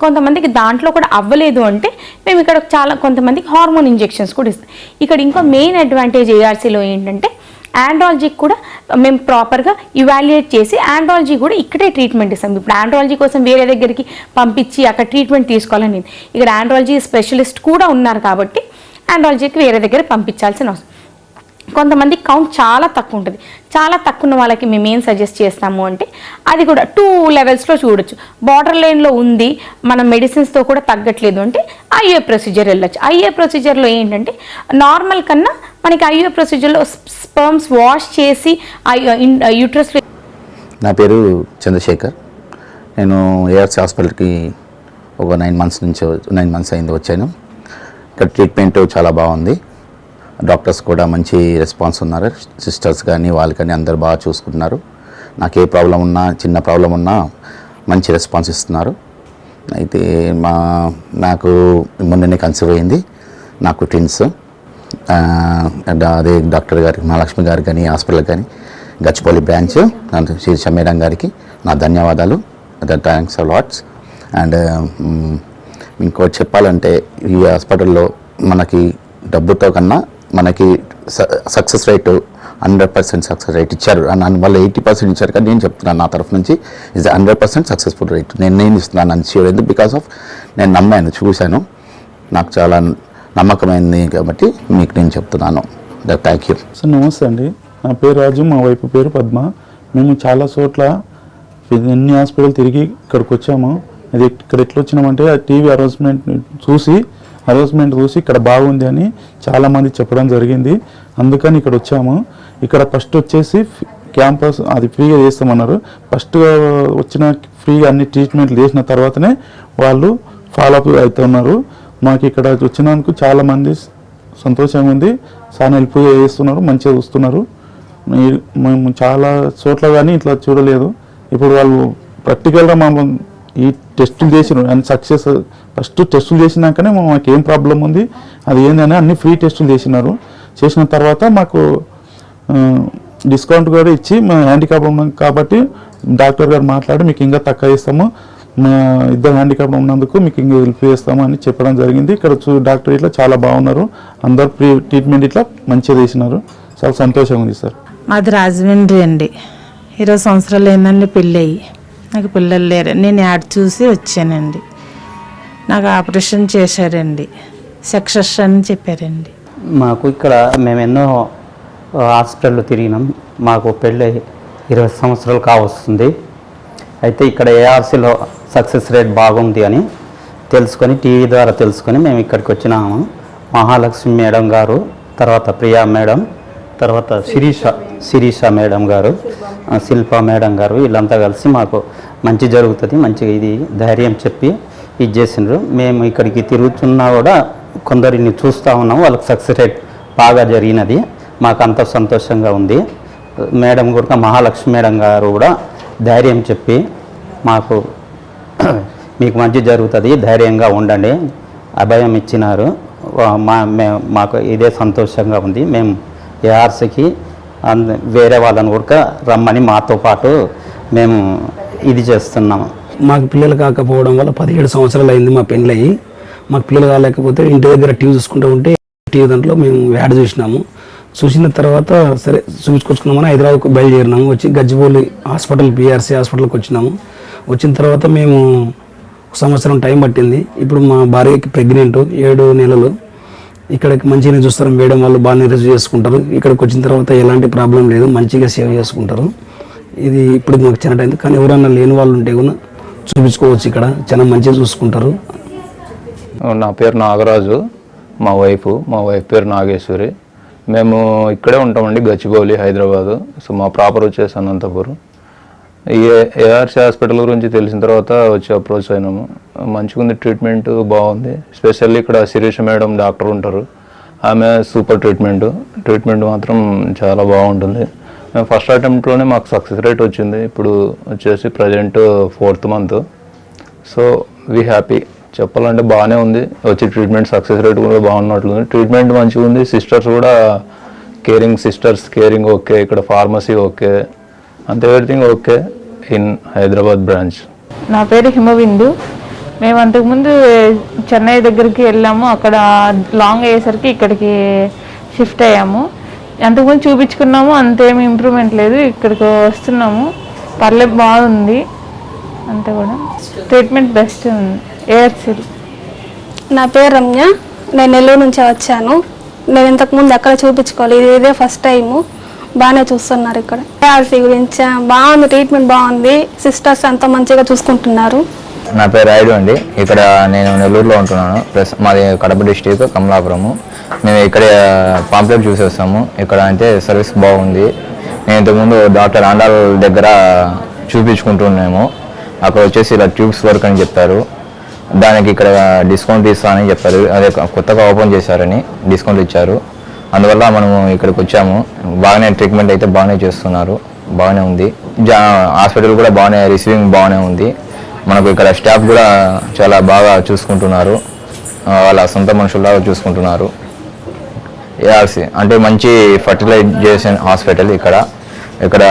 కొంతమందికి దాంట్లో కూడా అవ్వలేదు అంటే మేము ఇక్కడ కొంతమందికి హార్మోన్ ఇంజెక్షన్స్ కూడా ఇస్తాం. ఇక్కడ ఇంకో మెయిన్ అడ్వాంటేజ్ ఏఆర్సీలో ఏంటంటే ఆండ్రాలజీకి కూడా మేము ప్రాపర్గా ఇవాల్యుయేట్ చేసి ఆండ్రాలజీ కూడా ఇక్కడే ట్రీట్మెంట్ ఇస్తాం. ఇప్పుడు ఆండ్రాలజీ కోసం వేరే దగ్గరికి పంపించి అక్కడ ట్రీట్మెంట్ తీసుకోవాలని ఇక్కడ ఆండ్రాలజీ స్పెషలిస్ట్ కూడా ఉన్నారు కాబట్టి ఆండ్రాలజీకి వేరే దగ్గర పంపించాల్సిన అవసరం. కొంతమంది కౌంట్ చాలా తక్కువ ఉంటుంది. చాలా తక్కువ ఉన్న వాళ్ళకి మేము ఏం సజెస్ట్ చేస్తాము అంటే అది కూడా 2 లెవెల్స్లో చూడొచ్చు. బార్డర్ లైన్లో ఉంది, మన మెడిసిన్స్తో కూడా తగ్గట్లేదు అంటే ఐఏ ప్రొసీజర్ వెళ్ళొచ్చు. ఐఏ ప్రొసీజర్లో ఏంటంటే నార్మల్ కన్నా మనకి ఐఏ ప్రొసీజర్లో స్పర్మ్స్ వాష్ చేసి యూట్రస్లో. నా పేరు చంద్రశేఖర్. నేను ఏఆర్సీ హాస్పిటల్కి ఒక 9 మంత్స్ అయింది వచ్చాను. ఇక్కడ ట్రీట్మెంట్ చాలా బాగుంది. డాక్టర్స్ కూడా మంచి రెస్పాన్స్ ఉన్నారు. సిస్టర్స్ కానీ వాళ్ళు కానీ అందరు బాగా చూసుకుంటున్నారు. నాకు ఏ ప్రాబ్లం ఉన్నా, చిన్న ప్రాబ్లం ఉన్నా మంచి రెస్పాన్స్ ఇస్తున్నారు. అయితే నాకు మొన్ననే కన్సీవ్ అయింది. నాకు ట్విన్స్. అదే డాక్టర్ గారికి, మహాలక్ష్మి గారు కానీ, హాస్పిటల్ కానీ, గచ్చిపల్లి బ్రాంచ్ శిరీష మేడం గారికి నా ధన్యవాదాలు. Thanks lots. అండ్ ఇంకోటి చెప్పాలంటే ఈ హాస్పిటల్లో మనకి డబ్బుతో కన్నా మనకి సక్సెస్ రేటు 100% సక్సెస్ రేట్ ఇచ్చారు. వాళ్ళు 80% ఇచ్చారు. కానీ నేను చెప్తున్నాను నా తరఫు నుంచి ఇది 100% సక్సెస్ఫుల్ రేట్ నేను ఇస్తున్నాను అని షూర్. ఎందుకు? బికాస్ ఆఫ్ నేను నమ్మాను, చూశాను, నాకు చాలా నమ్మకమైంది కాబట్టి మీకు నేను చెప్తున్నాను. Thank you sir. నమస్తే అండి, నా పేరు రాజు, మా వైపు పేరు పద్మ. మేము చాలా చోట్ల ఎన్ని హాస్పిటల్ తిరిగి ఇక్కడికి వచ్చాము. అది ఇక్కడ ఎట్లా వచ్చినామంటే ఆ టీవీ అనౌన్స్మెంట్ చూసి ఇక్కడ బాగుంది అని చాలామంది చెప్పడం జరిగింది. అందుకని ఇక్కడ వచ్చాము. ఇక్కడ ఫస్ట్ వచ్చేసి క్యాంపస్ అది ఫ్రీగా చేస్తామన్నారు. ఫస్ట్ వచ్చిన ఫ్రీగా అన్ని ట్రీట్మెంట్లు చేసిన తర్వాతనే వాళ్ళు ఫాలోఅప్ అవుతున్నారు. మాకు ఇక్కడ వచ్చినందుకు చాలామంది సంతోషంగా ఉంది. చాలా హెల్ప్ చేస్తున్నారు, మంచిగా చూస్తున్నారు. మేము చాలా చోట్ల కానీ ఇట్లా చూడలేదు. ఇప్పుడు వాళ్ళు ప్రాక్టికల్గా మా ఈ టెస్టులు చేసినారు అండ్ సక్సెస్. ఫస్ట్ టెస్టులు చేసినాకనే మాకు ఏం ప్రాబ్లం ఉంది అది ఏందని అన్ని ఫ్రీ టెస్టులు చేసిన తర్వాత మాకు డిస్కౌంట్ కూడా ఇచ్చి మా హ్యాండిక్యాప్ ఉన్నాం కాబట్టి డాక్టర్ గారు మాట్లాడి మీకు ఇంకా తక్కువ ఇస్తాము, మా ఇద్దరు హ్యాండిక్యాప్ ఉన్నందుకు మీకు ఇంకా హెల్ప్ చేస్తాము అని చెప్పడం జరిగింది. ఇక్కడ డాక్టర్ ఇట్లా చాలా బాగున్నారు. అందరు ఫ్రీ ట్రీట్మెంట్ ఇట్లా మంచిగా చేసినారు. చాలా సంతోషంగా ఉంది సార్. మాది రాజమండ్రి అండి. 20 సంవత్సరాలు ఏందండి పెళ్ళి అయ్యి. నాకు పిల్లలు లేరు. నేను యాడ్ చూసి వచ్చానండి. నాకు ఆపరేషన్ చేశారండి, సక్సెస్ అని చెప్పారండి. మాకు ఇక్కడ మేము ఎన్నో హాస్పిటల్లో తిరిగినాం. మాకు పెళ్ళి 20 సంవత్సరాలు కావస్తుంది. అయితే ఇక్కడ ఏఆర్సీలో సక్సెస్ రేట్ బాగుంది అని తెలుసుకొని, టీవీ ద్వారా తెలుసుకొని మేము ఇక్కడికి వచ్చినాము. మహాలక్ష్మి మేడం గారు, తర్వాత ప్రియా మేడం, తర్వాత శిరీష మేడం గారు, శిల్ప మేడం గారు, వీళ్ళంతా కలిసి మాకు మంచి జరుగుతుంది, మంచిగా ఇది ధైర్యం చెప్పి ఇది చేసినారు. మేము ఇక్కడికి తిరుగుతున్నా కూడా కొందరిని చూస్తూ ఉన్నాము. వాళ్ళకి సక్సెస్ రేట్ బాగా జరిగినది. మాకు అంత సంతోషంగా ఉంది. మేడం కూడా, మహాలక్ష్మి మేడం గారు కూడా ధైర్యం చెప్పి మాకు మీకు మంచి జరుగుతుంది, ధైర్యంగా ఉండండి, అభయం ఇచ్చినారు. మాకు ఇదే సంతోషంగా ఉంది. మేము ఏఆర్సీకి వేరే వాళ్ళని కూడా రమ్మని మాతో పాటు మేము ఇది చేస్తున్నాము. మాకు పిల్లలు కాకపోవడం వల్ల 17 సంవత్సరాలు అయింది మా పెళ్ళయి. మాకు పిల్లలు కాలేకపోతే ఇంటి దగ్గర టీవీ చూసుకుంటూ ఉంటే టీవీ దాంట్లో మేము యాడ్ చూసిన తర్వాత సరే చూపించుకొచ్చుకున్నామని హైదరాబాద్కు బయలుదేరినాము. వచ్చి గచ్చిబౌలి హాస్పిటల్, పిఆర్సీ హాస్పిటల్కి వచ్చినాము. వచ్చిన తర్వాత మేము 1 సంవత్సరం టైం పట్టింది. ఇప్పుడు మా భార్యకి ప్రెగ్నెంట్, 7 నెలలు. ఇక్కడికి మంచిగా చూస్తారు మేడం, వాళ్ళు బాగానే రిసీవ్ చేసుకుంటారు. ఇక్కడికి వచ్చిన తర్వాత ఎలాంటి ప్రాబ్లం లేదు, మంచిగా సేవ్ చేసుకుంటారు. ఇది ఇప్పుడు మాకు చిన్న టైం. కానీ ఎవరన్నా లేని వాళ్ళు ఉంటే కూడా చూపించుకోవచ్చు. ఇక్కడ చాలా మంచిగా చూసుకుంటారు. నా పేరు నాగరాజు, మా వైఫ్ పేరు నాగేశ్వరి. మేము ఇక్కడే ఉంటామండి, గచ్చిబౌలి, హైదరాబాదు. సో మా ప్రాపర్ వచ్చేసి అనంతపురం. ఈ ఏఆర్సీ హాస్పిటల్ గురించి తెలిసిన తర్వాత వచ్చి అప్రోచ్ అయినాము. మంచిగా ఉంది, ట్రీట్మెంట్ బాగుంది. స్పెషల్లీ ఇక్కడ శిరీష మేడం డాక్టర్ ఉంటారు. ఆమె సూపర్ ట్రీట్మెంట్ మాత్రం చాలా బాగుంటుంది. మేము ఫస్ట్ అటెంప్ట్లోనే మాకు సక్సెస్ రేట్ వచ్చింది. ఇప్పుడు వచ్చేసి present 4th month. So we happy. చెప్పాలంటే బాగానే ఉంది. వచ్చి ట్రీట్మెంట్ సక్సెస్ రేట్ కూడా బాగున్నట్లుంది. ట్రీట్మెంట్ మంచిగా ఉంది. సిస్టర్స్ కూడా కేరింగ్ ఓకే. ఇక్కడ ఫార్మసీ ఓకే, అంత everything okay in Hyderabad branch. నా పేరు హిమబిందు. మేము అంతకుముందు చెన్నై దగ్గరికి వెళ్ళాము, అక్కడ లాంగ్ అయ్యేసరికి ఇక్కడికి షిఫ్ట్ అయ్యాము. అంతకుముందు చూపించుకున్నాము, అంతేమి ఇంప్రూవ్మెంట్ లేదు. ఇక్కడికి వస్తున్నాము, పర్లేదు బాగుంది, అంతే కూడా ట్రీట్మెంట్ బెస్ట్ ఉంది ఏఆర్సీలో. నా పేరు రమ్య, నేను నెల్లూరు నుంచి వచ్చాను. నేను ఇంతకుముందు ఎక్కడ చూపించుకోవాలి, ఇదే ఫస్ట్ టైము. బాగానే చూస్తున్నారు ఇక్కడ. ఏఆర్సీ గురించి బాగుంది, ట్రీట్మెంట్ బాగుంది, సిస్టర్స్ అంతా మంచిగా చూసుకుంటున్నారు. నా పేరు రాయుడు అండి. ఇక్కడ నేను నెల్లూరులో ఉంటున్నాను. ప్లస్ మాది కడప డిస్టిక్ కమలాపురము. మేము ఇక్కడ పాంప్లెట్ చూసి వస్తాము. ఇక్కడ అంటే సర్వీస్ బాగుంది. నేను ఇంతకుముందు డాక్టర్ ఆండాల్ దగ్గర చూపించుకుంటున్నాము. అక్కడ వచ్చేసి ఇలా ట్యూబ్స్ వర్క్ అని చెప్పారు. దానికి ఇక్కడ డిస్కౌంట్ ఇస్తానని చెప్పారు. అదే కొత్తగా ఓపెన్ చేశారని డిస్కౌంట్ ఇచ్చారు. అందువల్ల మనము ఇక్కడికి వచ్చాము. బాగానే ట్రీట్మెంట్ అయితే బాగానే చేస్తున్నారు, బాగానే ఉంది. హాస్పిటల్ కూడా బాగానే రిసీవింగ్ బాగానే ఉంది. మనకు ఇక్కడ స్టాఫ్ కూడా చాలా బాగా చూసుకుంటున్నారు, వాళ్ళ సొంత మనుషుల్లాగా చూసుకుంటున్నారు. ఏఆర్సీ అంటే మంచి ఫర్టిలైజేషన్ హాస్పిటల్. ఇక్కడ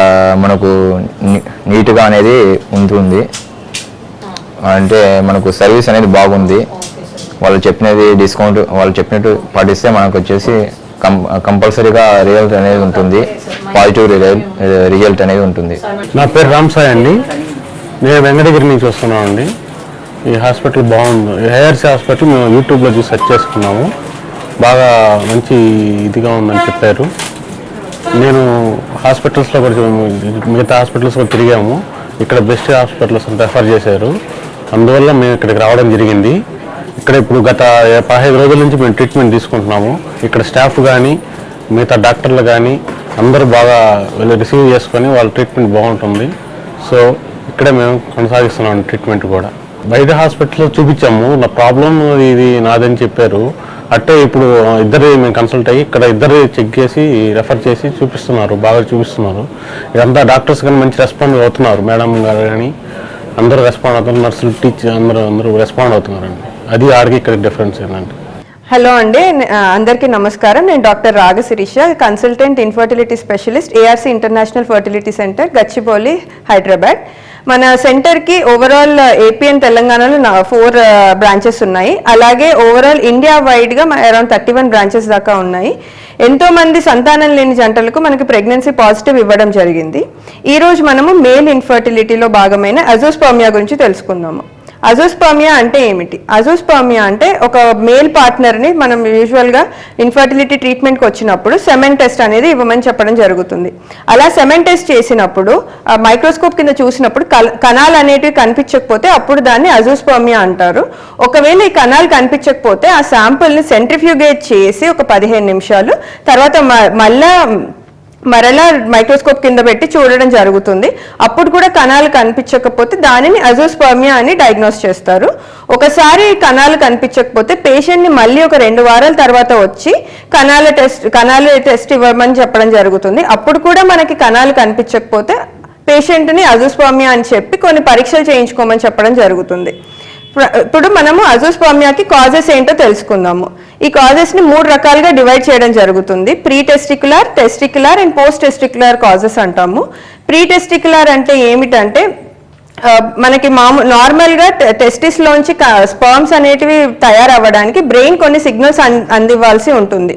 మనకు నీట్గా అనేది ఉంటుంది. అంటే మనకు సర్వీస్ అనేది బాగుంది. వాళ్ళు చెప్పినది డిస్కౌంట్ వాళ్ళు చెప్పినట్టు పాటిస్తే మనకు వచ్చేసి కంపల్సరీగా రిజల్ట్ అనేది ఉంటుంది, పాజిటివ్ రిజల్ట్ అనేది ఉంటుంది. నా పేరు రామ్ సాయి అండి. నేను వెంకటగిరి నుంచి వస్తున్నాను అండి. ఈ హాస్పిటల్ బాగుంది. ఏఆర్సీ హాస్పిటల్ మేము యూట్యూబ్లో చూసి సెర్చ్ చేసుకున్నాము. బాగా మంచి ఇదిగా ఉందని చెప్పారు. నేను హాస్పిటల్స్లో కూడా మిగతా హాస్పిటల్స్ కూడా తిరిగాము. ఇక్కడ బెస్ట్ హాస్పిటల్స్ రెఫర్ చేశారు. అందువల్ల మేము ఇక్కడికి రావడం జరిగింది. ఇక్కడ ఇప్పుడు గత 15 రోజుల నుంచి మేము ట్రీట్మెంట్ తీసుకుంటున్నాము. ఇక్కడ స్టాఫ్ కానీ మిగతా డాక్టర్లు కానీ అందరూ బాగా రిసీవ్ చేసుకొని వాళ్ళ ట్రీట్మెంట్ బాగుంటుంది. సో ఇక్కడే మేము కొనసాగిస్తున్నాం ట్రీట్మెంట్ కూడా. బయట హాస్పిటల్లో చూపించాము. నా ప్రాబ్లం ఇది నాదని చెప్పారు. అట్టే ఇప్పుడు ఇద్దరు మేము కన్సల్ట్ అయ్యి ఇక్కడ ఇద్దరు చెక్ చేసి రెఫర్ చేసి చూపిస్తున్నారు, బాగా చూపిస్తున్నారు. ఇదంతా డాక్టర్స్ కానీ మంచి రెస్పాండ్ అవుతున్నారు. మేడం గారు కానీ అందరూ రెస్పాండ్ అవుతున్నారు, నర్సులు టీచర్ అందరూ రెస్పాండ్ అవుతున్నారండి. అది ఆడికి ఇక్కడ డిఫరెన్స్ ఏంటంటే. హలో అండి, అందరికీ నమస్కారం. నేను doctor Raga Sirisha, consultant infertility specialist, ARC international fertility centre, Gachibowli, Hyderabad. మన సెంటర్కి ఓవరాల్ ఏపీ అండ్ తెలంగాణలో 4 బ్రాంచెస్ ఉన్నాయి. అలాగే ఓవరాల్ ఇండియా వైడ్గా అరౌండ్ 31 బ్రాంచెస్ దాకా ఉన్నాయి. ఎంతోమంది సంతానం లేని జంటలకు మనకి ప్రెగ్నెన్సీ పాజిటివ్ ఇవ్వడం జరిగింది. ఈరోజు మనము మేల్ ఇన్ఫర్టిలిటీలో భాగమైన అజోస్పర్మియా గురించి తెలుసుకుందాము. అజోస్పర్మియా అంటే ఏమిటి? అజోస్పర్మియా అంటే ఒక మేల్ పార్ట్నర్ని మనం యూజువల్గా ఇన్ఫర్టిలిటీ ట్రీట్మెంట్కి వచ్చినప్పుడు సెమెన్ టెస్ట్ అనేది ఇవ్వమని చెప్పడం జరుగుతుంది. అలా సెమెన్ టెస్ట్ చేసినప్పుడు మైక్రోస్కోప్ కింద చూసినప్పుడు కణాలు అనేటివి కనిపించకపోతే అప్పుడు దాన్ని అజోస్పర్మియా అంటారు. ఒకవేళ ఈ కణాలు కనిపించకపోతే ఆ శాంపుల్ని సెంట్రిఫ్యూగేట్ చేసి ఒక 15 నిమిషాలు తర్వాత మరలా మైక్రోస్కోప్ కింద పెట్టి చూడడం జరుగుతుంది. అప్పుడు కూడా కణాలు కనిపించకపోతే దానిని అజోస్పర్మియా అని డయాగ్నోస్ చేస్తారు. ఒకసారి కణాలు కనిపించకపోతే పేషెంట్ని మళ్ళీ ఒక 2 వారాల తర్వాత వచ్చి కణాల టెస్ట్ ఇవ్వమని చెప్పడం జరుగుతుంది. అప్పుడు కూడా మనకి కణాలు కనిపించకపోతే పేషెంట్ని అజోస్పర్మియా అని చెప్పి కొన్ని పరీక్షలు చేయించుకోమని చెప్పడం జరుగుతుంది. ఇప్పుడు మనము అజోస్పర్మియాకి కాజెస్ ఏంటో తెలుసుకుందాము. ఈ కాజెస్ని 3 రకాలుగా డివైడ్ చేయడం జరుగుతుంది. Pre testicular, testicular and post testicular causes అంటాము. ప్రీ టెస్టిక్యులర్ అంటే ఏమిటంటే మనకి నార్మల్గా టెస్టిస్లోంచి స్పర్మ్స్ అనేటివి తయారవ్వడానికి బ్రెయిన్ కొన్ని సిగ్నల్స్ అందివ్వాల్సి ఉంటుంది.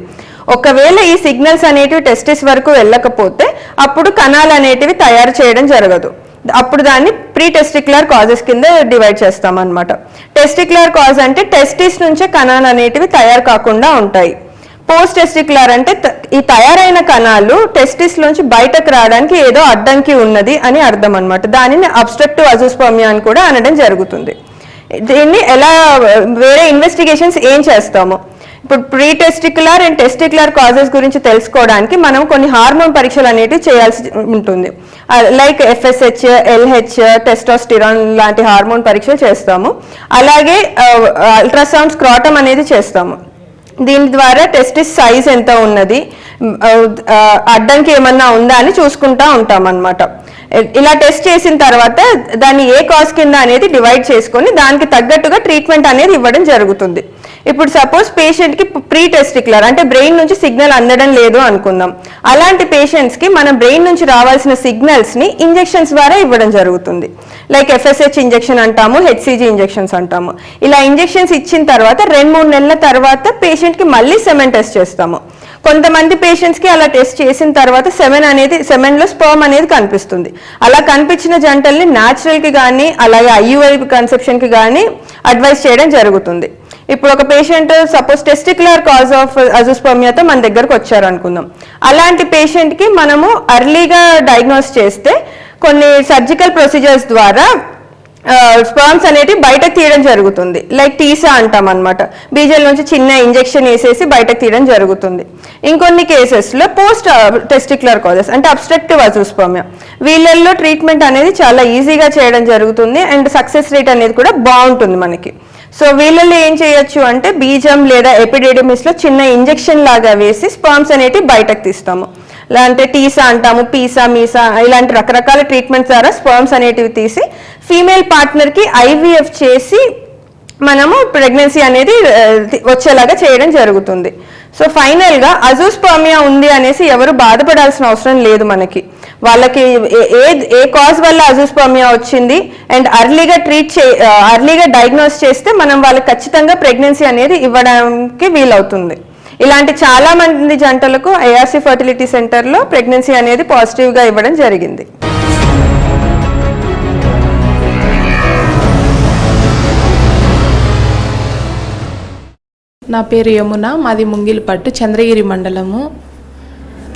ఒకవేళ ఈ సిగ్నల్స్ అనేటివి టెస్టిస్ వరకు వెళ్ళకపోతే అప్పుడు కణాలు అనేటివి తయారు చేయడం జరగదు. అప్పుడు దాన్ని ప్రీ టెస్టిక్యులర్ కాజెస్ కింద డివైడ్ చేస్తాం అన్నమాట. టెస్టిక్యులర్ కాజ్ అంటే టెస్టిస్ నుంచే కణాలు అనేటివి తయారు కాకుండా ఉంటాయి. పోస్ట్ టెస్టిక్యులర్ అంటే ఈ తయారైన కణాలు టెస్టిస్ నుంచి బయటకు రావడానికి ఏదో అడ్డంకి ఉన్నది అని అర్థం అన్నమాట. దానిని అబ్స్ట్రక్టివ్ అజోస్పర్మియా అని కూడా అనడం జరుగుతుంది. దీన్ని ఎలా వేరే ఇన్వెస్టిగేషన్స్ ఏం చేస్తాము? ఇప్పుడు pre testicular and testicular causes గురించి తెలుసుకోవడానికి మనం కొన్ని హార్మోన్ పరీక్షలు అనేటివి చేయాల్సి ఉంటుంది. లైక్ FSH, LH, టెస్టోస్టిరాన్ లాంటి హార్మోన్ పరీక్షలు చేస్తాము. అలాగే అల్ట్రాసౌండ్ స్క్రాటమ్ అనేది చేస్తాము. దీని ద్వారా టెస్టిస్ సైజ్ ఎంత ఉన్నది, అడ్డంకి ఏమన్నా ఉందా అని చూసుకుంటా ఉంటాం అన్నమాట. ఇలా టెస్ట్ చేసిన తర్వాత దాన్ని ఏ కాజ్ కింద అనేది డివైడ్ చేసుకొని దానికి తగ్గట్టుగా ట్రీట్మెంట్ అనేది ఇవ్వడం జరుగుతుంది. ఇప్పుడు సపోజ్ పేషెంట్కి ప్రీ టెస్టిక్యులర్ అంటే బ్రెయిన్ నుంచి సిగ్నల్ అందడం లేదు అనుకుందాం. అలాంటి పేషెంట్స్కి మన బ్రెయిన్ నుంచి రావాల్సిన సిగ్నల్స్ని ఇంజెక్షన్స్ ద్వారా ఇవ్వడం జరుగుతుంది. లైక్ FSH ఇంజెక్షన్ అంటాము, HCG ఇంజెక్షన్స్ అంటాము. ఇలా ఇంజెక్షన్స్ ఇచ్చిన తర్వాత 2-3 నెలల తర్వాత పేషెంట్కి మళ్ళీ సెమెన్ టెస్ట్ చేస్తాము. కొంతమంది పేషెంట్స్కి అలా టెస్ట్ చేసిన తర్వాత సెమెన్లో స్పర్మ్ అనేది కనిపిస్తుంది. అలా కనిపించిన జంటల్ని న్యాచురల్కి కానీ అలాగే IUI కన్సెప్షన్కి కానీ అడ్వైస్ చేయడం జరుగుతుంది. ఇప్పుడు ఒక patient suppose testicular cause of అజోస్పర్మియాతో మన దగ్గరకు వచ్చారు అనుకుందాం. అలాంటి పేషెంట్కి మనము అర్లీగా డయాగ్నోస్ చేస్తే కొన్ని సర్జికల్ ప్రొసీజర్స్ ద్వారా స్పర్మ్స్ అనేవి బయటకు తీయడం జరుగుతుంది. లైక్ టీసా అంటాం అనమాట. బీజల నుంచి చిన్న ఇంజెక్షన్ వేసేసి బయటకు తీయడం జరుగుతుంది. ఇంకొన్ని కేసెస్లో పోస్ట్ టెస్టిక్యులర్ కాజెస్ అంటే అబ్స్ట్రక్టివ్ అజోస్పర్మియా, వీళ్ళల్లో ట్రీట్మెంట్ అనేది చాలా ఈజీగా చేయడం జరుగుతుంది అండ్ సక్సెస్ రేట్ అనేది కూడా బాగుంటుంది మనకి. సో వీళ్ళల్లో ఏం చేయొచ్చు అంటే బీజం లేదా ఎపిడిడమిస్లో చిన్న ఇంజెక్షన్ లాగా వేసి స్పర్మ్స్ అనేవి బయటకు తీస్తాము. అంటే టీసా అంటాము, పీసా, మీసా ఇలాంటి రకరకాల ట్రీట్మెంట్స్ ద్వారా స్పర్మ్స్ అనేటివి తీసి ఫీమేల్ పార్ట్నర్కి IVF చేసి మనము ప్రెగ్నెన్సీ అనేది వచ్చేలాగా చేయడం జరుగుతుంది. సో ఫైనల్గా అజోస్పర్మియా ఉంది అనేసి ఎవరు బాధపడాల్సిన అవసరం లేదు. మనకి వాళ్ళకి ఏ కాజ్ వల్ల అజోస్పర్మియా వచ్చింది అండ్ అర్లీగా డయాగ్నోస్ చేస్తే మనం వాళ్ళకి ఖచ్చితంగా ప్రెగ్నెన్సీ అనేది ఇవ్వడానికి వీలవుతుంది. ఇలాంటి చాలా మంది జంటలకు ARC ఫర్టిలిటీ సెంటర్లో ప్రెగ్నెన్సీ అనేది పాజిటివ్గా ఇవ్వడం జరిగింది. నా పేరు యమున, మాది ముంగిలిపట్టు, చంద్రగిరి మండలము.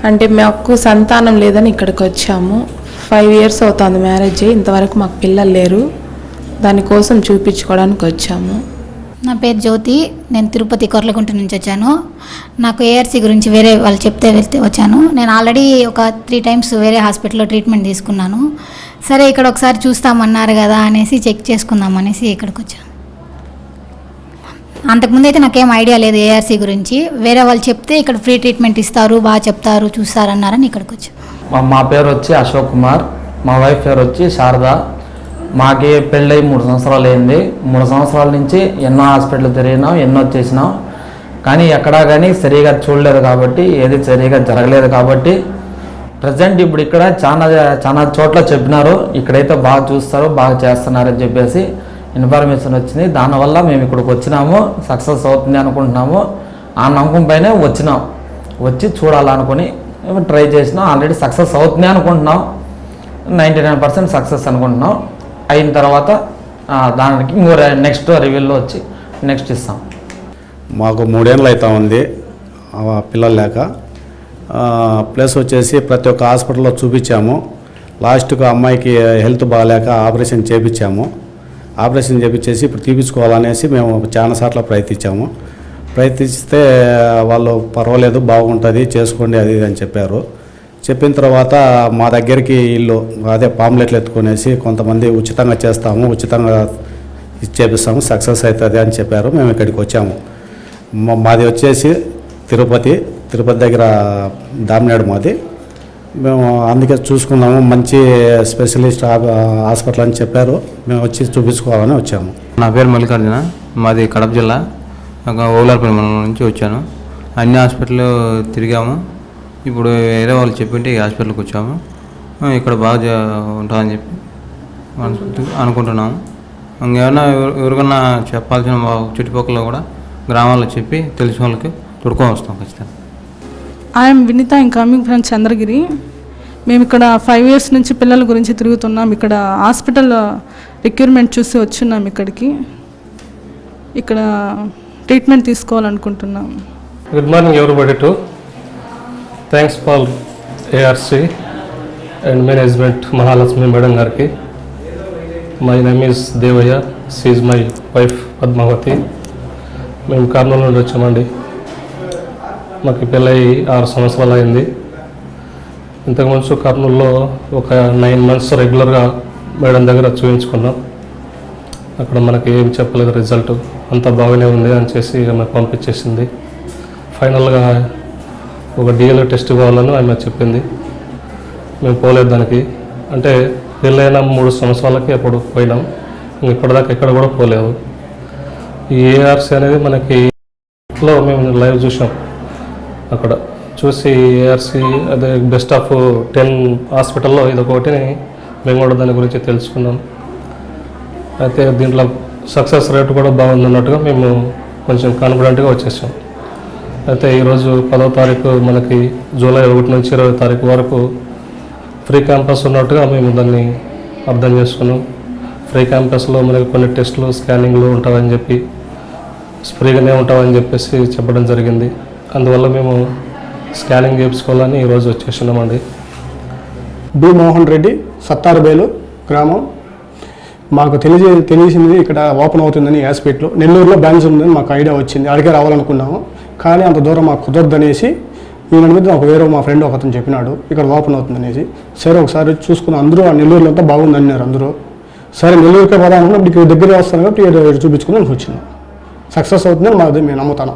అంటే మాకు సంతానం లేదని ఇక్కడికి వచ్చాము. 5 years అవుతుంది మ్యారేజ్ అయ్యి, ఇంతవరకు మాకు పిల్లలు లేరు. దానికోసం చూపించుకోవడానికి వచ్చాము. నా పేరు జ్యోతి, నేను తిరుపతి కొర్లగుంట నుంచి వచ్చాను. నాకు ARC గురించి వేరే వాళ్ళు చెప్తే వెళ్తే వచ్చాను. నేను ఆల్రెడీ ఒక 3 times వేరే హాస్పిటల్లో ట్రీట్మెంట్ తీసుకున్నాను. సరే ఇక్కడ ఒకసారి చూస్తామన్నారు కదా అనేసి చెక్ చేసుకుందాం అనేసి ఇక్కడికి వచ్చాను. అంతకుముందు అయితే నాకేం ఐడియా లేదు ARC గురించి. వేరే వాళ్ళు చెప్తే ఇక్కడ ఫ్రీ ట్రీట్మెంట్ ఇస్తారు, బాగా చెప్తారు, చూస్తారన్నారని ఇక్కడికి వచ్చాను. మా పేరు వచ్చి అశోక్ కుమార్, మా వైఫ్ పేరు వచ్చి శారదా. మాకి పెళ్ళై 3 సంవత్సరాలు అయింది. 3 సంవత్సరాల నుంచి ఎన్నో హాస్పిటల్ తిరిగినాం, ఎన్నో చేసినాం, కానీ ఎక్కడా కానీ సరిగా చూడలేదు కాబట్టి, ఏది సరిగా జరగలేదు కాబట్టి ప్రజెంట్ ఇప్పుడు ఇక్కడ చాలా చోట్ల చెప్పినారు, ఇక్కడైతే బాగా చూస్తారు, బాగా చేస్తున్నారని చెప్పేసి ఇన్ఫర్మేషన్ వచ్చింది. దానివల్ల మేము ఇక్కడికి వచ్చినాము, సక్సెస్ అవుతుంది అనుకుంటున్నాము. ఆ నమ్మకం పైనే వచ్చినాం. వచ్చి చూడాలనుకుని ట్రై చేసినాం. ఆల్రెడీ సక్సెస్ అవుతుంది అనుకుంటున్నాం, 99% సక్సెస్ అనుకుంటున్నాం. అయిన తర్వాత దానికి ఇంకో నెక్స్ట్ రివ్యూలో వచ్చి నెక్స్ట్ ఇస్తాం. మాకు 3 ఏళ్ళు అవుతా ఉంది పిల్లలు లేక. ప్లస్ వచ్చేసి ప్రతి ఒక్క హాస్పిటల్లో చూపించాము. లాస్ట్కు అమ్మాయికి హెల్త్ బాగాలేక ఆపరేషన్ చేయించాము. ఆపరేషన్ చేయించేసి ఇప్పుడు తీపించుకోవాలనేసి మేము చాలాసార్లు ప్రయత్నిస్తే వాళ్ళు పర్వాలేదు, బాగుంటుంది, చేసుకోండి అది ఇది అని చెప్పారు. చెప్పిన తర్వాత మా దగ్గరికి వీళ్ళు అదే పాంప్లెట్లు ఎత్తుకునేసి కొంతమంది ఉచితంగా చేస్తాము, ఉచితంగా చేపిస్తాము, సక్సెస్ అవుతుంది అని చెప్పారు. మేము ఇక్కడికి వచ్చాము. మాది వచ్చేసి తిరుపతి దగ్గర దామినాడు మాది. మేము అందుకే చూసుకున్నాము, మంచి స్పెషలిస్ట్ హాస్పిటల్ అని చెప్పారు. మేము వచ్చి చూపించుకోవాలని వచ్చాము. నా పేరు మల్లికార్జున, మాది కడప జిల్లా, ఓలార్పల్లి మండలం నుంచి వచ్చాను. అన్ని హాస్పిటల్ తిరిగాము. ఇప్పుడు వేరే వాళ్ళు చెప్పింటే ఈ హాస్పిటల్కి వచ్చాము. ఇక్కడ బాగా ఉంటుందని చెప్పి అనుకుంటున్నాము. ఇంకేమైనా ఎవరికన్నా చెప్పాల్సిన చుట్టుపక్కల కూడా గ్రామాల్లో చెప్పి తెలిసిన వాళ్ళకి తొడుకొని వస్తాం ఖచ్చితంగా. I'm Vineetha, I'm coming from Chandragiri. మేము ఇక్కడ 5 years నుంచి పిల్లల గురించి తిరుగుతున్నాం. ఇక్కడ హాస్పిటల్ రిక్రూట్మెంట్ చూసి వచ్చున్నాం ఇక్కడికి. ఇక్కడ ట్రీట్మెంట్ తీసుకోవాలనుకుంటున్నాం. Good morning everybody to. Thanks for ARC and management Mahalakshmi madam గారికి. My name is Devayya, she is my wife Padmavathi. మేము కర్నూలు నుండి వచ్చామండి. మాకు పెళ్ళై 6 సంవత్సరాలు అయింది. ఇంతకుముందు కర్నూలులో ఒక 9 months రెగ్యులర్గా మేడం దగ్గర చూపించుకున్నాం. అక్కడ మనకి ఏం చెప్పలేదు రిజల్ట్, అంతా బాగానే ఉంది అని చేసి ఆమె పంపించేసింది. ఫైనల్గా ఒక DNA టెస్ట్ కావాలని ఆమె చెప్పింది. మేము పోలేదు దానికి. అంటే పెళ్ళైన 3 సంవత్సరాలకి అప్పుడు పోయినాం. ఇప్పటిదాకా ఎక్కడ కూడా పోలేదు. ఈ ARC అనేది మనకి 6th మేము లైవ్ చూసాం. అక్కడ చూసి ఏఆర్సి అదే బెస్ట్ ఆఫ్ 10 హాస్పిటల్లో ఇదొకటిని మేము కూడా దాని గురించి తెలుసుకున్నాం. అయితే దీంట్లో సక్సెస్ రేట్ కూడా బాగుందన్నట్టుగా మేము కొంచెం కాన్ఫిడెంట్గా వచ్చేసాం. అయితే ఈరోజు 10వ తారీఖు మనకి జూలై 1 నుంచి 20వ తారీఖు వరకు ఫ్రీ క్యాంపస్ ఉన్నట్టుగా మేము దాన్ని అర్థం చేసుకున్నాం. ఫ్రీ క్యాంపస్లో మనకి కొన్ని టెస్టులు స్కానింగ్లు ఉంటామని చెప్పి ఫ్రీగానే ఉంటామని చెప్పేసి చెప్పడం జరిగింది. అందువల్ల మేము స్కానింగ్ చేయించుకోవాలని ఈరోజు వచ్చేసినామండి. బి మోహన్ రెడ్డి, సత్తారుబేలు గ్రామం. మాకు తెలిసింది ఇక్కడ ఓపెన్ అవుతుందని హాస్పిటల్ నెల్లూరులో బ్రాంచ్ ఉందని మాకు ఐడియా వచ్చింది. అడిగే రావాలనుకున్నాము, కానీ అంత దూరం మాకు కుదరదనేసి ఈయన మీద నాకు వేరే మా ఫ్రెండ్ ఒకతను చెప్పినాడు ఇక్కడ ఓపెన్ అవుతుందనేసి. సరే ఒకసారి చూసుకుని అందరూ ఆ నెల్లూరులో అంతా బాగుందన్నారు అందరూ. సరే నెల్లూరుకే పోదామన్నా ఇప్పుడు దగ్గర వస్తాను కాబట్టి చూపించుకుని వచ్చినాం. సక్సెస్ అవుతుందని మేము నమ్ముతాను.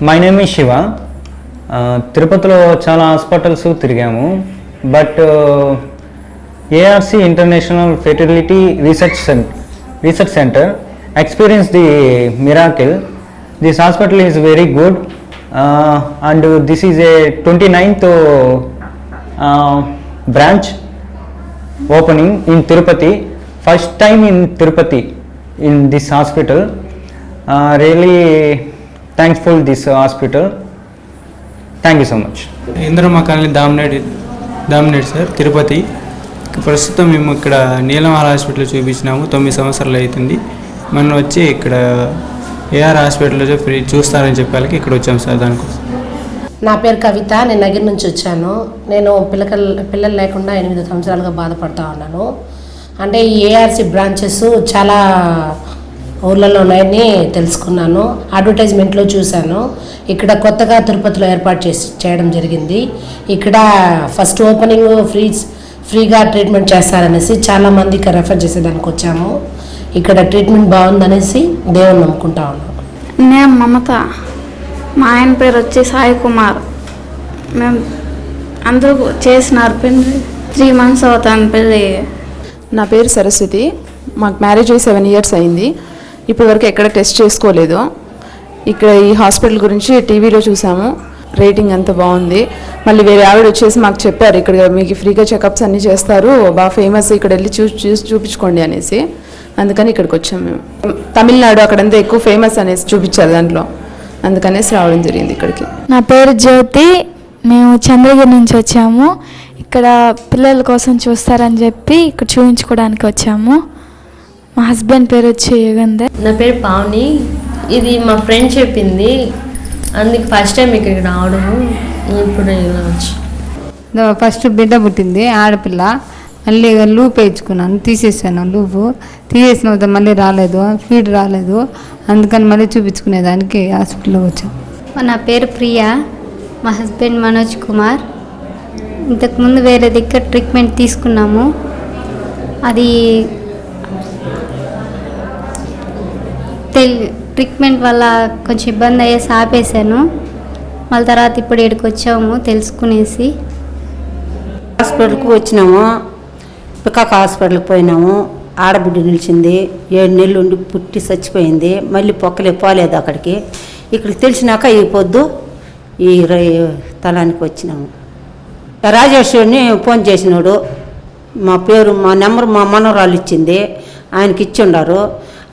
మై నేమ్ ఈ శివ. తిరుపతిలో చాలా హాస్పిటల్స్ తిరిగాము, but ARC international fertility research centre experience the miracle. This hospital is very good and this is a 29th branch opening in Tirupati. First time in Tirupati in this hospital. Really thankful this hospital. Thank you so much. Indiramma colony దామినేట్ sir, Tirupati. ప్రస్తుతం మేము ఇక్కడ నీలమాల hospital చూపించినాము. 9 సంవత్సరాలు అవుతుంది. మనం వచ్చి ఇక్కడ AR హాస్పిటల్లో ఫ్రీ చూస్తారని చెప్పాలకి ఇక్కడ వచ్చాము సార్. దానికోసం నా పేరు కవిత, నేను నగిరి నుంచి వచ్చాను. నేను పిల్లలు లేకుండా 8 సంవత్సరాలుగా బాధపడుతూ ఉన్నాను. అంటే ఈ ఏఆర్సి బ్రాంచెస్ చాలా ఊళ్ళలో ఉన్నాయని తెలుసుకున్నాను, అడ్వర్టైజ్మెంట్లో చూశాను. ఇక్కడ కొత్తగా తిరుపతిలో ఏర్పాటు చేయడం జరిగింది. ఇక్కడ ఫస్ట్ ఓపెనింగ్ ఫ్రీగా ట్రీట్మెంట్ చేస్తారనేసి చాలామందికి రెఫర్ చేసేదానికి వచ్చాము. ఇక్కడ ట్రీట్మెంట్ బాగుందనేసి దేవుని నమ్ముకుంటా ఉన్నాం. నేను మమత, మా ఆయన పేరు వచ్చి సాయి కుమార్. మేము అందరూ చేసినారు పెళ్ళి, 3 months అవుతాను పెళ్ళి. నా పేరు సరస్వతి. మాకు మ్యారేజ్ అయ్యి 7 years అయింది. ఇప్పటి వరకు ఎక్కడ టెస్ట్ చేసుకోలేదు. ఇక్కడ ఈ హాస్పిటల్ గురించి టీవీలో చూసాము, రేటింగ్ అంతా బాగుంది. మళ్ళీ వేరే ఆవిడ వచ్చేసి మాకు చెప్పారు ఇక్కడ మీకు ఫ్రీగా చెకప్స్ అన్నీ చేస్తారు, బాగా ఫేమస్, ఇక్కడ వెళ్ళి చూపించుకోండి అనేసి. అందుకని ఇక్కడికి వచ్చాము మేము. తమిళనాడు అక్కడంతా ఎక్కువ ఫేమస్ అనేసి చూపించారు దాంట్లో, అందుకనేసి రావడం జరిగింది ఇక్కడికి. నా పేరు జ్యోతి, మేము చంద్రగిరి నుంచి వచ్చాము. ఇక్కడ పిల్లల కోసం చూస్తారని చెప్పి ఇక్కడ చూపించుకోవడానికి వచ్చాము. మా హస్బెండ్ పేరు వచ్చి యుగంధర్. నా పేరు పావని. ఇది మా ఫ్రెండ్ చెప్పింది, అందుకు ఫస్ట్ టైం ఇక్కడికి రావడము. ఇప్పుడు వచ్చి ఫస్ట్ బిడ్డ పుట్టింది, ఆడపిల్ల. మళ్ళీ లూప్ వేయించుకున్నాను, తీసేసాను. లూపు తీసేసిన మళ్ళీ రాలేదు, ఫీడ్ రాలేదు. అందుకని మళ్ళీ చూపించుకునేదానికి హాస్పిటల్లో వచ్చాను. నా పేరు ప్రియా, మా హస్బెండ్ మనోజ్ కుమార్. ఇంతకుముందు వేరే దగ్గర ట్రీట్మెంట్ తీసుకున్నాము, అది ట్రీట్మెంట్ వల్ల కొంచెం ఇబ్బంది అయ్యేసి ఆపేసాను. మళ్ళీ తర్వాత ఇప్పుడు ఇక్కడికి వచ్చాము తెలుసుకునేసి. హాస్పిటల్కి వచ్చినాము, పికాక్ హాస్పిటల్కి పోయినాము. ఆడబిడ్డ నిలిచింది, 7 నెలలు ఉండి పుట్టి చచ్చిపోయింది. మళ్ళీ పోలేదు అక్కడికి. ఇక్కడికి తెలిసినాక ఈ పొద్దు ఈ తలానికి వచ్చినాము. రాజేశ్వరిని ఫోన్ చేసినాడు, మా నెంబర్ మా మనవరాలు ఇచ్చింది, ఆయనకి ఇచ్చి ఉండారు.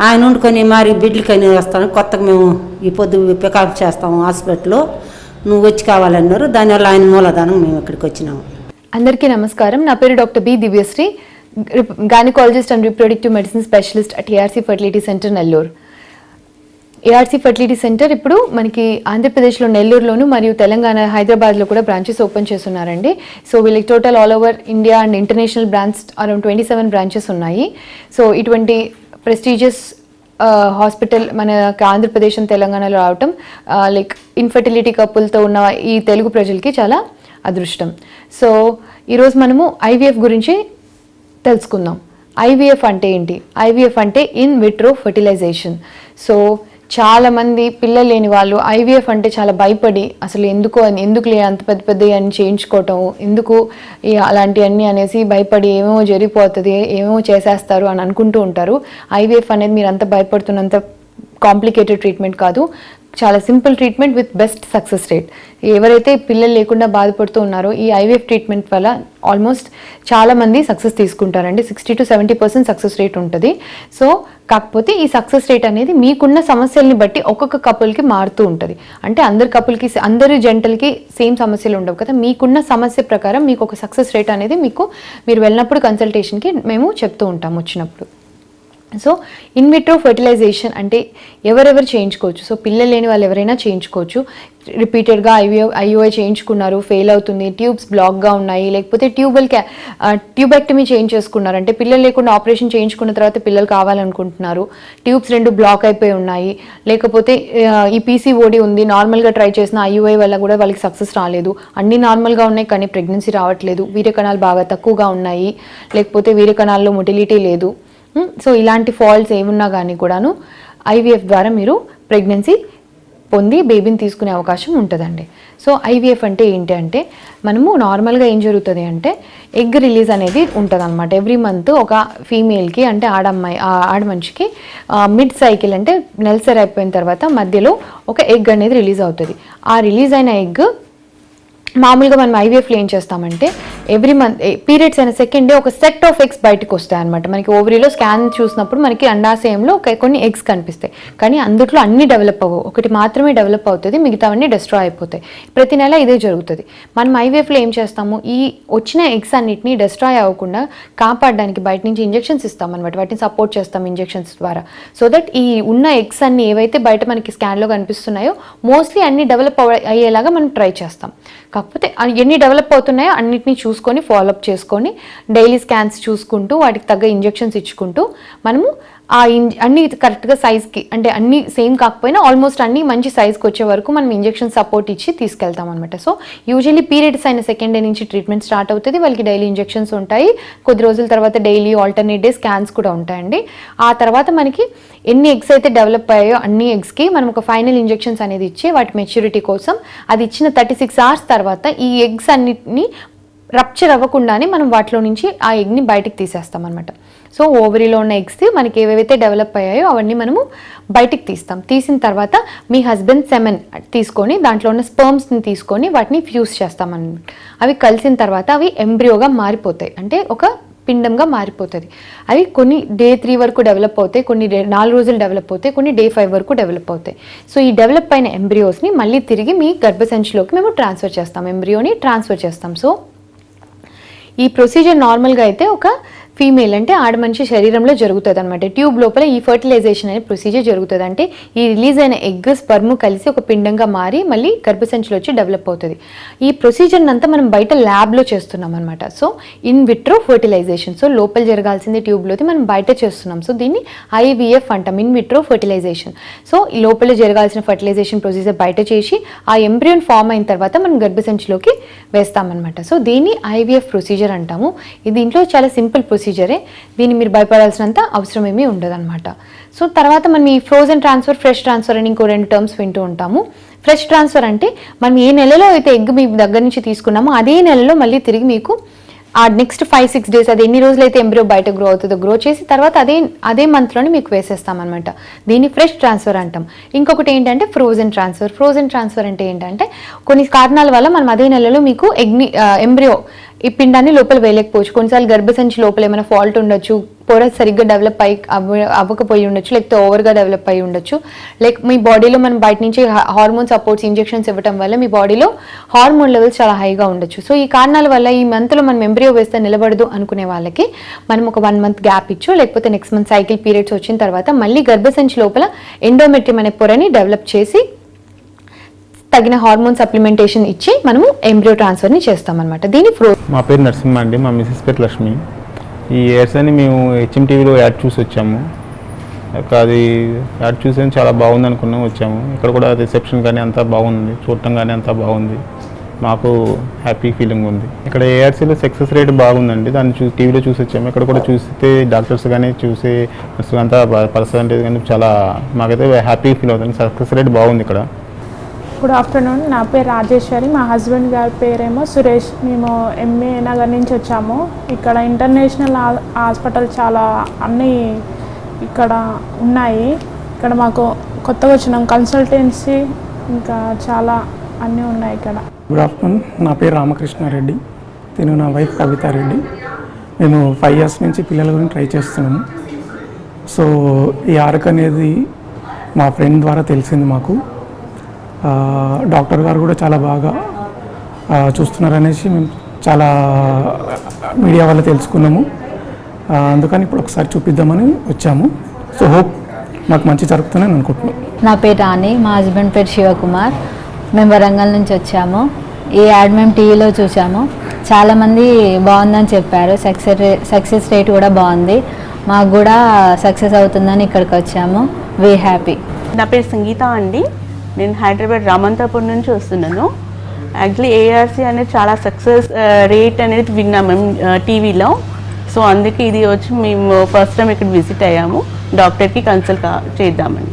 ఆయన వండుకొని మరి బిడ్డలకని వస్తాను, కొత్తగా మేము ఈ పొద్దు పికప్ చేస్తాము హాస్పిటల్లో, నువ్వు వచ్చి కావాలన్నారు. దానివల్ల ఆయన మూలధనం మేము ఇక్కడికి వచ్చినాము. అందరికీ నమస్కారం. నా పేరు doctor B Divyasri, gynaecologist and reproductive medicine specialist at ARC fertility centre Nellore. ARC fertility centre ఇప్పుడు మనకి ఆంధ్రప్రదేశ్లో నెల్లూరులోను మరియు తెలంగాణ హైదరాబాద్లో కూడా బ్రాంచెస్ ఓపెన్ చేస్తున్నారండి. సో వీళ్ళకి total all over India and international branch around 27 branches ఉన్నాయి. సో ఇటువంటి ప్రెస్టీజియస్ హాస్పిటల్ మన ఆంధ్రప్రదేశ్ అండ్ తెలంగాణలో రావటం లైక్ ఇన్ఫర్టిలిటీ కపుల్తో ఉన్న ఈ తెలుగు ప్రజలకి చాలా అదృష్టం. సో ఈరోజు మనము ఐవీఎఫ్ గురించి తెలుసుకుందాం. ఐవీఎఫ్ అంటే ఏంటి? ఐవీఎఫ్ అంటే ఇన్ విట్రో ఫర్టిలైజేషన్. సో చాలామంది పిల్లలు లేని వాళ్ళు ఐవీఎఫ్ అంటే చాలా భయపడి అసలు ఎందుకు అంత పెద్ద పెద్ద అని చేయించుకోవటం, ఎందుకు అలాంటివన్నీ అనేసి భయపడి ఏమేమో జరిగిపోతుంది, ఏమేమో చేసేస్తారు అని అనుకుంటూ ఉంటారు. ఐవీఎఫ్ అనేది మీరు అంత భయపడుతున్నంత కాంప్లికేటెడ్ ట్రీట్మెంట్ కాదు. చాలా simple treatment with best success rate. ఎవరైతే పిల్లలు లేకుండా బాధపడుతూ ఉన్నారో ఈ ఐవీఎఫ్ ట్రీట్మెంట్ వల్ల ఆల్మోస్ట్ చాలామంది సక్సెస్ తీసుకుంటారండి. 60 to 70% సక్సెస్ రేట్ ఉంటుంది. సో కాకపోతే ఈ సక్సెస్ రేట్ అనేది మీకున్న సమస్యల్ని బట్టి ఒక్కొక్క కపుల్కి మారుతూ ఉంటుంది. అంటే అందరి కపుల్కి, అందరి జంటలకి సేమ్ సమస్యలు ఉండవు కదా. మీకున్న సమస్య ప్రకారం మీకు ఒక సక్సెస్ రేట్ అనేది మీరు వెళ్ళినప్పుడు కన్సల్టేషన్కి మేము చెప్తూ ఉంటాం వచ్చినప్పుడు. సో ఇన్విట్రో ఫర్టిలైజేషన్ అంటే ఎవరెవరు చేయించుకోవచ్చు. సో పిల్లలు లేని వాళ్ళు ఎవరైనా చేయించుకోవచ్చు. రిపీటెడ్గా ఐఓఐ చేయించుకున్నారు, ఫెయిల్ అవుతుంది, ట్యూబ్స్ బ్లాక్గా ఉన్నాయి, లేకపోతే ట్యూబెక్టమీ చేయించేసుకున్నారు, అంటే పిల్లలు లేకుండా ఆపరేషన్ చేయించుకున్న తర్వాత పిల్లలు కావాలనుకుంటున్నారు, ట్యూబ్స్ 2 బ్లాక్ అయిపోయి ఉన్నాయి, లేకపోతే ఈ పీసీఓడి ఉంది, నార్మల్గా ట్రై చేసిన ఐఓఐ వల్ల కూడా వాళ్ళకి సక్సెస్ రాలేదు, అన్నీ నార్మల్గా ఉన్నాయి కానీ ప్రెగ్నెన్సీ రావట్లేదు, వీర్యకణాలు బాగా తక్కువగా ఉన్నాయి, లేకపోతే వీర్యకణాల్లో మొటిలిటీ లేదు. సో ఇలాంటి ఫాల్ట్స్ ఏమున్నా కానీ కూడాను ఐవీఎఫ్ ద్వారా మీరు ప్రెగ్నెన్సీ పొంది బేబీని తీసుకునే అవకాశం ఉంటుందండి. సో ఐవీఎఫ్ అంటే ఏంటి అంటే మనము నార్మల్గా ఏం జరుగుతుంది అంటే ఎగ్ రిలీజ్ అనేది ఉంటుంది అనమాట. ఎవ్రీ మంత్ ఒక ఫీమేల్కి అంటే ఆడ మనిషికి మిడ్ సైకిల్ అంటే నెలసరి అయిపోయిన తర్వాత మధ్యలో ఒక ఎగ్ అనేది రిలీజ్ అవుతుంది. ఆ రిలీజ్ అయిన ఎగ్ మామూలుగా మనం ఐవీఎఫ్లో ఏం చేస్తామంటే ఎవ్రీ మంత్ పీరియడ్స్ అయిన సెకండ్ డే ఒక సెట్ ఆఫ్ ఎగ్స్ బయటకు వస్తాయి అనమాట. మనకి ఓవరీలో స్కాన్ చూసినప్పుడు మనకి అండాశయంలో కొన్ని ఎగ్స్ కనిపిస్తాయి, కానీ అందుట్లో అన్ని డెవలప్ అవ్వవు, ఒకటి మాత్రమే డెవలప్ అవుతుంది, మిగతావన్నీ డిస్ట్రాయ్ అయిపోతాయి. ప్రతి నెల ఇదే జరుగుతుంది. మనం ఐవీఎఫ్లో ఏం చేస్తాము, ఈ వచ్చిన ఎగ్స్ అన్నిటిని డిస్ట్రాయ్ అవ్వకుండా కాపాడడానికి బయట నుంచి ఇంజెక్షన్స్ ఇస్తాం అనమాట. వాటిని సపోర్ట్ చేస్తాం ఇంజెక్షన్స్ ద్వారా. సో దట్ ఈ ఉన్న ఎగ్స్ అన్ని ఏవైతే బయట మనకి స్కాన్లో కనిపిస్తున్నాయో మోస్ట్లీ అన్ని డెవలప్ అయ్యేలాగా మనం ట్రై చేస్తాం. కాకపోతే ఎన్ని డెవలప్ అవుతున్నాయో అన్నిటినీ చూసుకొని ఫాలోఅప్ చేసుకొని డైలీ స్కాన్స్ చూసుకుంటూ వాటికి తగ్గ ఇంజెక్షన్స్ ఇచ్చుకుంటూ మనము అన్ని కరెక్ట్గా సైజ్కి, అంటే అన్ని సేమ్ కాకపోయినా ఆల్మోస్ట్ అన్ని మంచి సైజ్కి వచ్చే వరకు మనం ఇంజెక్షన్ సపోర్ట్ ఇచ్చి తీసుకెళ్తాం అనమాట. సో యూజువల్లీ పీరియడ్స్ అయిన సెకండ్ డే నుంచి ట్రీట్మెంట్ స్టార్ట్ అవుతుంది. వాళ్ళకి డైలీ ఇంజెక్షన్స్ ఉంటాయి. కొద్ది రోజుల తర్వాత డైలీ ఆల్టర్నేట్ డే స్కాన్స్ కూడా ఉంటాయండి. ఆ తర్వాత మనకి ఎన్ని ఎగ్స్ అయితే డెవలప్ అయ్యాయో అన్ని ఎగ్స్కి మనం ఒక ఫైనల్ ఇంజెక్షన్స్ అనేది ఇచ్చి వాటి మెచ్యూరిటీ కోసం అది ఇచ్చిన 36 hours తర్వాత ఈ ఎగ్స్ అన్నిటిని రప్చర్ అవ్వకుండానే మనం వాటిలో నుంచి ఆ ఎగ్ని బయటకు తీసేస్తాం అనమాట. సో ఓవరీలో ఉన్న ఎగ్స్ మనకి ఏవేవైతే డెవలప్ అయ్యాయో అవన్నీ మనము బయటికి తీస్తాం. తీసిన తర్వాత మీ హస్బెండ్ సెమెన్ తీసుకొని దాంట్లో ఉన్న స్పర్మ్స్ని తీసుకొని వాటిని ఫ్యూజ్ చేస్తామన్నమాట. అవి కలిసిన తర్వాత అవి ఎంబ్రియోగా మారిపోతాయి, అంటే ఒక పిండంగా మారిపోతుంది. అవి కొన్ని day 3 వరకు డెవలప్ అవుతాయి, కొన్ని 4 రోజులు డెవలప్ అవుతాయి, కొన్ని day 5 వరకు డెవలప్ అవుతాయి. సో ఈ డెవలప్ అయిన ఎంబ్రియోస్ని మళ్ళీ తిరిగి మీ గర్భసంచిలోకి మేము ట్రాన్స్ఫర్ చేస్తాం, ఎంబ్రియోని ట్రాన్స్ఫర్ చేస్తాం. సో ఈ ప్రొసీజర్ నార్మల్గా అయితే ఒక ఫీమేల్ అంటే ఆడ మనిషి శరీరంలో జరుగుతుంది అనమాట. ట్యూబ్ లోపల ఈ ఫర్టిలైజేషన్ అనే ప్రొసీజర్ జరుగుతుంది. అంటే ఈ రిలీజ్ అయిన ఎగ్ స్పర్మ్ కలిసి ఒక పిండంగా మారి మళ్ళీ గర్భసంచిలో వచ్చి డెవలప్ అవుతుంది. ఈ ప్రొసీజర్ని అంతా మనం బయట ల్యాబ్లో చేస్తున్నాం అనమాట. So in vitro fertilization. So లోపల జరగాల్సింది ట్యూబ్లోది మనం బయట చేస్తున్నాం. సో దీన్ని ఐవీఎఫ్ అంటాం, ఇన్ విట్రో ఫర్టిలైజేషన్. సో ఈ లోపల జరగాల్సిన ఫర్టిలైజేషన్ ప్రొసీజర్ బయట చేసి ఆ ఎంబ్రియోన్ ఫామ్ అయిన తర్వాత మనం గర్భసంచిలోకి వేస్తామన్నమాట. సో దీన్ని ఐవీఎఫ్ ప్రొసీజర్ అంటాము. దీంట్లో చాలా సింపుల్ ప్రొసీజరే, దీన్ని మీరు భయపడాల్సినంత అవసరం ఏమీ ఉండదన్నమాట. సో తర్వాత మనం ఈ ఫ్రోజన్ ట్రాన్స్ఫర్, ఫ్రెష్ ట్రాన్స్ఫర్ అని ఇంకో 2 టర్మ్స్ వింటూ ఉంటాము. ఫ్రెష్ ట్రాన్స్ఫర్ అంటే మనం ఏ నెలలో అయితే ఎగ్ మీ దగ్గర నుంచి తీసుకున్నామో అదే నెలలో మళ్ళీ తిరిగి మీకు ఆ నెక్స్ట్ 5-6 days అది ఎన్ని రోజులైతే ఎంబ్రియో బయట గ్రో అవుతుందో గ్రో చేసి తర్వాత అదే మంత్లోనే మీకు వేసేస్తామన్నమాట. దీన్ని ఫ్రెష్ ట్రాన్స్ఫర్ అంటాం. ఇంకొకటి ఏంటంటే ఫ్రోజన్ ట్రాన్స్ఫర్. ఫ్రోజన్ ట్రాన్స్ఫర్ అంటే ఏంటంటే కొన్ని కారణాల వల్ల మనం అదే నెలలో మీకు ఎంబ్రియో ఈ పిండాన్ని లోపల వేయలేకపోవచ్చు. కొన్నిసార్లు గర్భసంచి లోపల ఏమైనా ఫాల్ట్ ఉండొచ్చు, పొర సరిగ్గా డెవలప్ అవ్వకపోయి ఉండొచ్చు, లేకపోతే ఓవర్గా డెవలప్ అయ్యి ఉండొచ్చు, మీ బాడీలో మనం బయట నుంచి హార్మోన్ సపోర్ట్స్ ఇంజెక్షన్స్ ఇవ్వడం వల్ల మీ బాడీలో హార్మోన్ లెవెల్స్ చాలా హైగా ఉండొచ్చు. సో ఈ కారణాల వల్ల ఈ మంత్లో మనం ఎంబ్రియో వేస్తే నిలబడదు అనుకునే వాళ్ళకి మనం ఒక 1 month గ్యాప్ ఇచ్చో లేకపోతే నెక్స్ట్ మంత్ సైకిల్ పీరియడ్స్ వచ్చిన తర్వాత మళ్ళీ గర్భసంచి లోపల ఎండోమెట్రియం అనే పొరని డెవలప్ చేసి తగిన హార్మోన్ సప్లిమెంటేషన్ ఇచ్చి మనము ఎంబ్రియో ట్రాన్స్ఫర్ని చేస్తామన్నమాట. దీని మా పేరు నరసింహ అండి, మా మిసెస్ పేరు లక్ష్మి. ఈ ఇయర్స్ అని మేము HMTVలో యాడ్ చూసి వచ్చాము. అది యాడ్ చూసి చాలా బాగుంది అనుకున్నాం వచ్చాము. ఇక్కడ కూడా రిసెప్షన్ కానీ అంతా బాగుంది, చూడటం కానీ అంతా బాగుంది, మాకు హ్యాపీ ఫీలింగ్ ఉంది. ఇక్కడ ఏఆర్సీలో సక్సెస్ రేట్ బాగుందండి, దాన్ని టీవీలో చూసి వచ్చాము. ఇక్కడ కూడా చూస్తే డాక్టర్స్ కానీ చూసే అంతా పర్సంటేజ్ కానీ చాలా మాకైతే హ్యాపీ ఫీల్ అవుతుంది. సక్సెస్ రేట్ బాగుంది ఇక్కడ. గుడ్ ఆఫ్టర్నూన్, నా పేరు రాజేశ్వరి, మా హస్బెండ్ గారి పేరేమో సురేష్. మేము MA నగర్ నుంచి వచ్చాము. ఇక్కడ ఇంటర్నేషనల్ హాస్పిటల్ చాలా అన్నీ ఇక్కడ ఉన్నాయి. ఇక్కడ మాకు కొత్తగా వచ్చినాం. కన్సల్టెన్సీ ఇంకా చాలా అన్నీ ఉన్నాయి ఇక్కడ. Good afternoon. నా పేరు రామకృష్ణారెడ్డి, నేను నా వైఫ్ కవితారెడ్డి. మేము 5 years నుంచి పిల్లల గురించి ట్రై చేస్తున్నాము. సో ఈ ఆర్క్ అనేది మా ఫ్రెండ్ ద్వారా తెలిసింది మాకు. డాక్టర్ గారు కూడా చాలా బాగా చూస్తున్నారనేసి మేము చాలా మీడియా వల్ల తెలుసుకున్నాము. అందుకని ఇప్పుడు ఒకసారి చూపిద్దామని వచ్చాము. సో హోప్ మాకు మంచి జరుగుతుందని అనుకుంటున్నాం. నా పేరు రాణి, మా హస్బెండ్ పేరు శివకుమార్. మేము వరంగల్ నుంచి వచ్చాము. ఈ యాడ్ మేము టీవీలో చూసాము. చాలామంది బాగుందని చెప్పారు. సక్సెస్ రేట్ కూడా బాగుంది. మాకు కూడా సక్సెస్ అవుతుందని ఇక్కడికి వచ్చాము. We happy. నా పేరు సంగీత అండి. నేను హైదరాబాద్ రామంతాపూర్ నుంచి వస్తున్నాను. యాక్చువల్లీ ఏఆర్సీ అనేది చాలా సక్సెస్ రేట్ అనేది విన్నాం మేము టీవీలో. సో అందుకే ఇది వచ్చి మేము ఫస్ట్ టైం ఇక్కడ విజిట్ అయ్యాము. డాక్టర్కి కన్సల్ట్ చేద్దామని.